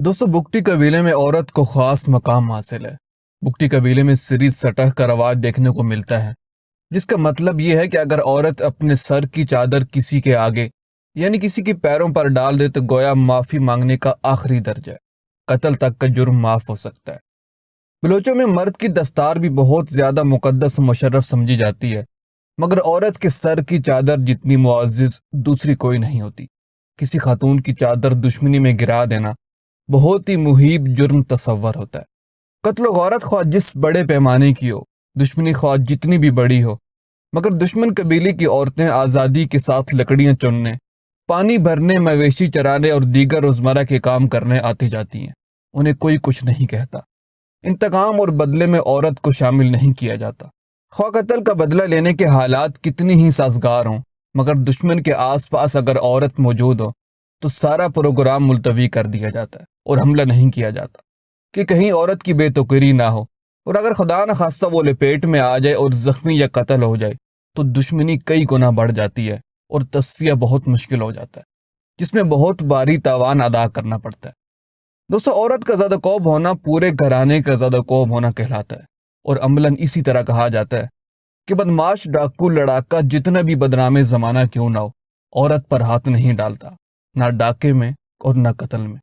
دوستو بگٹی قبیلے میں عورت کو خاص مقام حاصل ہے۔ بگٹی قبیلے میں سری سطح کا رواج دیکھنے کو ملتا ہے، جس کا مطلب یہ ہے کہ اگر عورت اپنے سر کی چادر کسی کے آگے یعنی کسی کے پیروں پر ڈال دے تو گویا معافی مانگنے کا آخری درجہ ہے، قتل تک کا جرم معاف ہو سکتا ہے۔ بلوچوں میں مرد کی دستار بھی بہت زیادہ مقدس و مشرف سمجھی جاتی ہے، مگر عورت کے سر کی چادر جتنی معزز دوسری کوئی نہیں ہوتی۔ کسی خاتون کی چادر دشمنی میں گرا دینا بہت ہی مہیب جرم تصور ہوتا ہے۔ قتل و غارت خواہ جس بڑے پیمانے کی ہو، دشمنی خواہ جتنی بھی بڑی ہو، مگر دشمن قبیلے کی عورتیں آزادی کے ساتھ لکڑیاں چننے، پانی بھرنے، مویشی چرانے اور دیگر روزمرہ کے کام کرنے آتی جاتی ہیں۔ انہیں کوئی کچھ نہیں کہتا۔ انتقام اور بدلے میں عورت کو شامل نہیں کیا جاتا۔ خواہ قتل کا بدلہ لینے کے حالات کتنی ہی سازگار ہوں، مگر دشمن کے آس پاس اگر عورت موجود ہو تو سارا پروگرام ملتوی کر دیا جاتا ہے اور حملہ نہیں کیا جاتا کہ کہیں عورت کی بے توقیری نہ ہو، اور اگر خدا نخواستہ وہ لپیٹ میں آ جائے اور زخمی یا قتل ہو جائے تو دشمنی کئی گنا بڑھ جاتی ہے اور تصفیہ بہت مشکل ہو جاتا ہے، جس میں بہت بھاری تاوان ادا کرنا پڑتا ہے۔ دوستو عورت کا زیادہ کوب ہونا پورے گھرانے کا زیادہ کوب ہونا کہلاتا ہے، اور عملاً اسی طرح کہا جاتا ہے کہ بدماش ڈاکو لڑاکا جتنا بھی بدنام زمانہ کیوں نہ ہو، عورت پر ہاتھ نہیں ڈالتا، نہ ڈاکے میں اور نہ قتل میں۔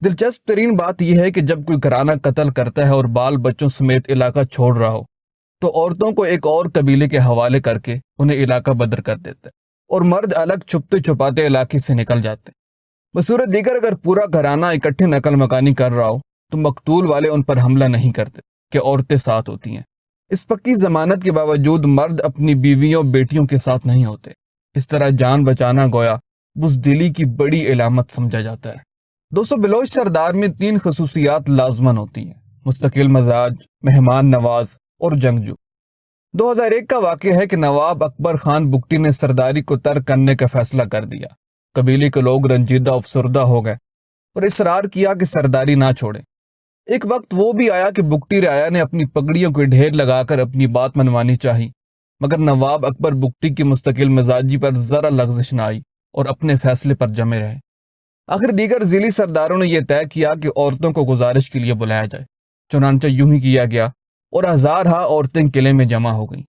دلچسپ ترین بات یہ ہے کہ جب کوئی گھرانہ قتل کرتا ہے اور بال بچوں سمیت علاقہ چھوڑ رہا ہو تو عورتوں کو ایک اور قبیلے کے حوالے کر کے انہیں علاقہ بدر کر دیتا ہے، اور مرد الگ چھپتے چھپاتے علاقے سے نکل جاتے ہیں۔ بصورت دیگر اگر پورا گھرانہ اکٹھے نقل مکانی کر رہا ہو تو مقتول والے ان پر حملہ نہیں کرتے کہ عورتیں ساتھ ہوتی ہیں۔ اس پکی ضمانت کے باوجود مرد اپنی بیویوں بیٹیوں کے ساتھ نہیں ہوتے۔ اس طرح جان بچانا گویا بزدلی کی بڑی علامت سمجھا جاتا ہے۔ دوستو بلوچ سردار میں 3 خصوصیات لازمن ہوتی ہیں: مستقل مزاج، مہمان نواز اور جنگجو۔ 2001 کا واقعہ ہے کہ نواب اکبر خان بگٹی نے سرداری کو ترک کرنے کا فیصلہ کر دیا۔ قبیلے کے لوگ رنجیدہ افسردہ ہو گئے اور اصرار کیا کہ سرداری نہ چھوڑیں۔ ایک وقت وہ بھی آیا کہ بگٹی رعایا نے اپنی پگڑیوں کے ڈھیر لگا کر اپنی بات منوانی چاہی، مگر نواب اکبر بگٹی کی مستقل مزاجی پر ذرا لغزش نہ آئی اور اپنے فیصلے پر جمے رہے۔ آخر دیگر ضلعی سرداروں نے یہ طے کیا کہ عورتوں کو گزارش کے لیے بلایا جائے۔ چنانچہ یوں ہی کیا گیا اور ہزارہا عورتیں قلعے میں جمع ہو گئیں۔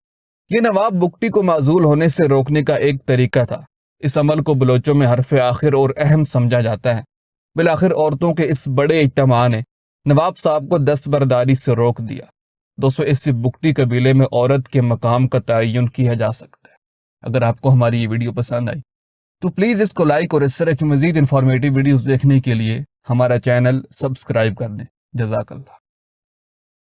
یہ نواب بگٹی کو معزول ہونے سے روکنے کا ایک طریقہ تھا۔ اس عمل کو بلوچوں میں حرف آخر اور اہم سمجھا جاتا ہے۔ بالآخر عورتوں کے اس بڑے اجتماع نے نواب صاحب کو دستبرداری سے روک دیا۔ دوستو اس سے بگٹی قبیلے میں عورت کے مقام کا تعین کیا جا سکتا ہے۔ اگر آپ کو ہماری یہ ویڈیو پسند آئی تو پلیز اس کو لائک اور اس طرح کی مزید انفارمیٹیو ویڈیوز دیکھنے کے لیے ہمارا چینل سبسکرائب کر دیں۔ جزاک اللہ۔